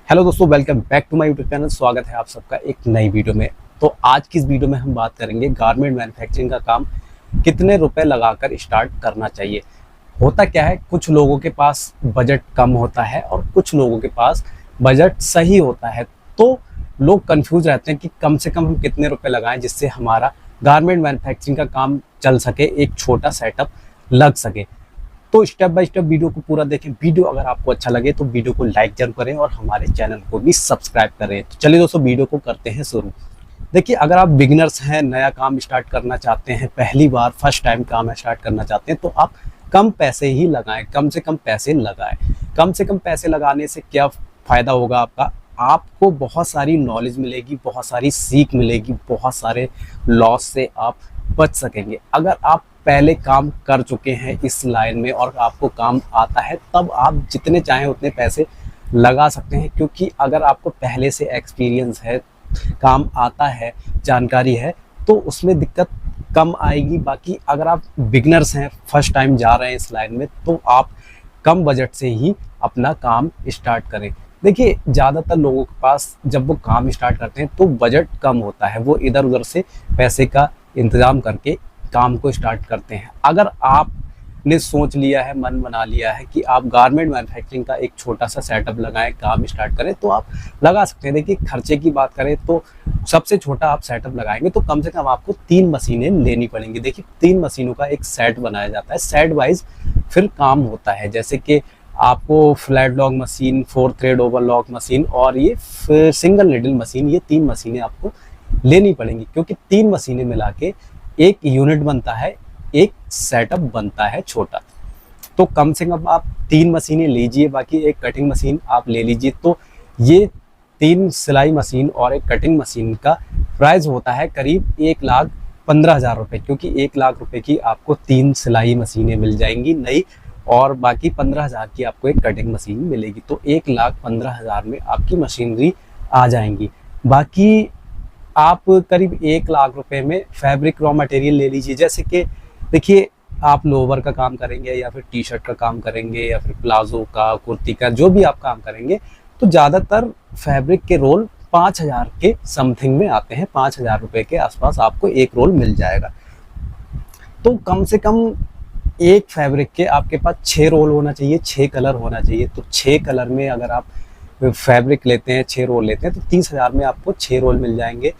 Hello दोस्तों, welcome back to my YouTube channel. स्वागत है आप सबका एक नई वीडियो में। तो आज की इस वीडियो में हम बात करेंगे गारमेंट मैन्युफैक्चरिंग का काम कितने रुपए लगाकर स्टार्ट करना चाहिए। होता क्या है, कुछ लोगों के पास बजट कम होता है और कुछ लोगों के पास बजट सही होता है। तो लोग कंफ्यूज रहते हैं कि कम से कम हम कितने रुपए लगाएं जिससे हमारा गारमेंट मैन्युफैक्चरिंग का काम चल सके, एक छोटा सेटअप लग सके। तो स्टेप बाय स्टेप वीडियो को पूरा देखें। वीडियो अगर आपको अच्छा लगे तो वीडियो को लाइक जरूर करें और हमारे चैनल को भी सब्सक्राइब करें। तो चलिए दोस्तों, वीडियो को करते हैं शुरू। देखिए, अगर आप बिगिनर्स हैं, नया काम स्टार्ट करना चाहते हैं, पहली बार फर्स्ट टाइम काम स्टार्ट करना चाहते हैं, तो आप कम पैसे ही लगाएं, कम से कम पैसे लगाएं। कम से कम पैसे लगाने से क्या फ़ायदा होगा आपको बहुत सारी नॉलेज मिलेगी, बहुत सारी सीख मिलेगी, बहुत सारे लॉस से आप बच सकेंगे। अगर आप पहले काम कर चुके हैं इस लाइन में और आपको काम आता है, तब आप जितने चाहें उतने पैसे लगा सकते हैं, क्योंकि अगर आपको पहले से एक्सपीरियंस है, काम आता है, जानकारी है, तो उसमें दिक्कत कम आएगी। बाकी अगर आप बिगनर्स हैं, फर्स्ट टाइम जा रहे हैं इस लाइन में, तो आप कम बजट से ही अपना काम स्टार्ट करें। देखिए, ज़्यादातर लोगों के पास जब वो काम स्टार्ट करते हैं तो बजट कम होता है, वो इधर उधर से पैसे का इंतज़ाम करके काम को स्टार्ट करते हैं। अगर आपने सोच लिया है, मन बना लिया है कि आप गारमेंट मैन्युफैक्चरिंग का एक छोटा सा सेटअप लगाएं, काम स्टार्ट करें, तो आप लगा सकते हैं। देखिए, खर्चे की बात करें तो सबसे छोटा आप सेटअप लगाएंगे तो कम से कम आपको 3 मशीनें लेनी पड़ेंगी। देखिए, 3 मशीनों का एक सेट बनाया जाता है, सेट वाइज फिर काम होता है। जैसे कि आपको flat lock machine, 4 thread overlock machine और ये सिंगल नीडल मशीन, ये 3 मशीनें आपको लेनी पड़ेंगी, क्योंकि 3 मशीनें मिला के एक यूनिट बनता है, एक सेटअप बनता है छोटा। तो कम से कम आप 3 मशीनें लीजिए, बाकी एक कटिंग मशीन आप ले लीजिए। तो ये 3 सिलाई मशीन और एक कटिंग मशीन का प्राइस होता है करीब 1,15,000 रुपये, क्योंकि 1 लाख रुपए की आपको 3 सिलाई मशीनें मिल जाएंगी नई, और बाकी 15,000 की आपको एक कटिंग मशीन मिलेगी। तो 1,15,000 में आपकी मशीनरी आ जाएंगी। बाकी आप करीब 1 लाख रुपए में फैब्रिक रॉ मटेरियल ले लीजिए। जैसे कि देखिए, आप लोवर का काम करेंगे या फिर टी शर्ट का काम करेंगे या फिर प्लाजो का, कुर्ती का, जो भी आप काम करेंगे, तो ज़्यादातर फैब्रिक के रोल 5,000 के समथिंग में आते हैं। 5,000 रुपये के आसपास आपको एक रोल मिल जाएगा। तो कम से कम एक फैब्रिक के आपके पास 6 रोल होना चाहिए, 6 कलर होना चाहिए। तो 6 कलर में अगर आप फैब्रिक लेते हैं, 6 रोल लेते हैं, तो 30,000 में आपको 6 रोल मिल जाएंगे।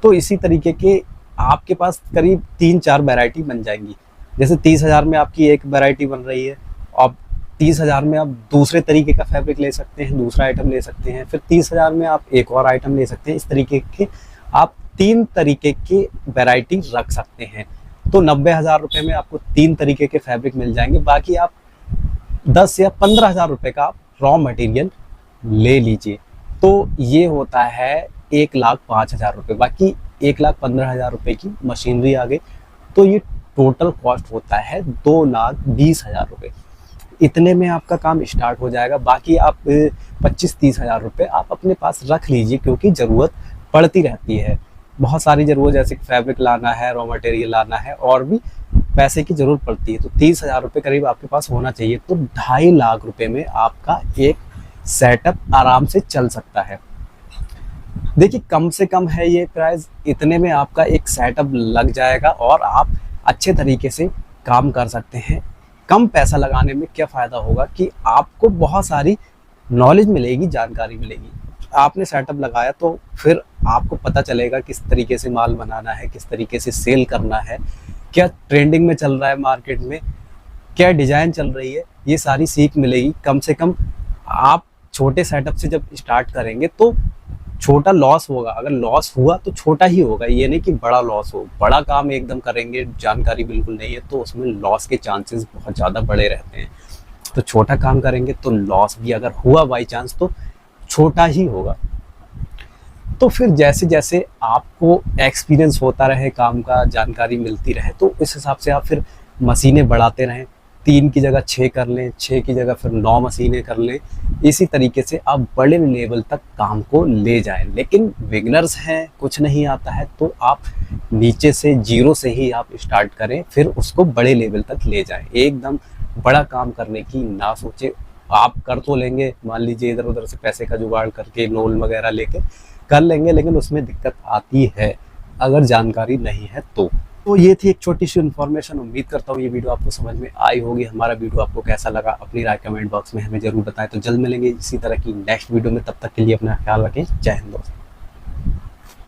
तो इसी तरीके के आपके पास करीब 3-4 वैरायटी बन जाएंगी। जैसे 30,000 में आपकी एक वैरायटी बन रही है, और 30,000 में आप दूसरे तरीके का फैब्रिक ले सकते हैं, दूसरा आइटम ले सकते हैं, फिर 30,000 में आप एक और आइटम ले सकते हैं। इस तरीके के आप 3 तरीके की वैरायटी रख सकते हैं। तो 90,000 रुपये में आपको 3 तरीके के फैब्रिक मिल जाएंगे। बाकी आप 10 या 15,000 रुपये का आप रॉ मटेरियल ले लीजिए। तो ये होता है 1,05,000 रुपये। बाकी 1,15,000 रुपये की मशीनरी आ गई, तो ये टोटल कॉस्ट होता है 2,20,000 रुपये। इतने में आपका काम स्टार्ट हो जाएगा। बाकी आप 25-30,000 रुपये आप अपने पास रख लीजिए, क्योंकि ज़रूरत पड़ती रहती है। बहुत सारी ज़रूरत, जैसे फैब्रिक लाना है, रॉ मटेरियल लाना है, और भी पैसे की ज़रूरत पड़ती है। तो 30,000 रुपये करीब आपके पास होना चाहिए। तो 2.5 लाख रुपये में आपका एक सेटअप आराम से चल सकता है। देखिए, कम से कम है ये प्राइस, इतने में आपका एक सेटअप लग जाएगा और आप अच्छे तरीके से काम कर सकते हैं। कम पैसा लगाने में क्या फ़ायदा होगा कि आपको बहुत सारी नॉलेज मिलेगी, जानकारी मिलेगी। आपने सेटअप लगाया तो फिर आपको पता चलेगा किस तरीके से माल बनाना है, किस तरीके से सेल करना है, क्या ट्रेंडिंग में चल रहा है मार्केट में, क्या डिज़ाइन चल रही है, ये सारी सीख मिलेगी। कम से कम आप छोटे सेटअप से जब स्टार्ट करेंगे तो छोटा लॉस होगा। अगर लॉस हुआ तो छोटा ही होगा, ये नहीं कि बड़ा लॉस हो। बड़ा काम एकदम करेंगे, जानकारी बिल्कुल नहीं है, तो उसमें लॉस के चांसेस बहुत ज़्यादा बड़े रहते हैं। तो छोटा काम करेंगे तो लॉस भी अगर हुआ बाई चांस तो छोटा ही होगा। तो फिर जैसे जैसे आपको एक्सपीरियंस होता रहे काम का, जानकारी मिलती रहे, तो इस हिसाब से आप फिर मशीनें बढ़ाते रहें। 3 की जगह 6 कर लें, 6 की जगह फिर 9 मशीनें कर लें। इसी तरीके से आप बड़े लेवल तक काम को ले जाएं। लेकिन बिगनर्स हैं, कुछ नहीं आता है, तो आप नीचे से, जीरो से ही आप स्टार्ट करें, फिर उसको बड़े लेवल तक ले जाएं। एकदम बड़ा काम करने की ना सोचें, आप कर तो लेंगे, मान लीजिए इधर उधर से पैसे का जुगाड़ करके लोन वगैरह लेके कर लेंगे, लेकिन उसमें दिक्कत आती है अगर जानकारी नहीं है तो ये थी एक छोटी सी इन्फॉर्मेशन। उम्मीद करता हूँ ये वीडियो आपको समझ में आई होगी। हमारा वीडियो आपको कैसा लगा अपनी राय कमेंट बॉक्स में हमें जरूर बताएं। तो जल्द मिलेंगे इसी तरह की नेक्स्ट वीडियो में, तब तक के लिए अपना ख्याल रखें। जय हिंद दोस्तों।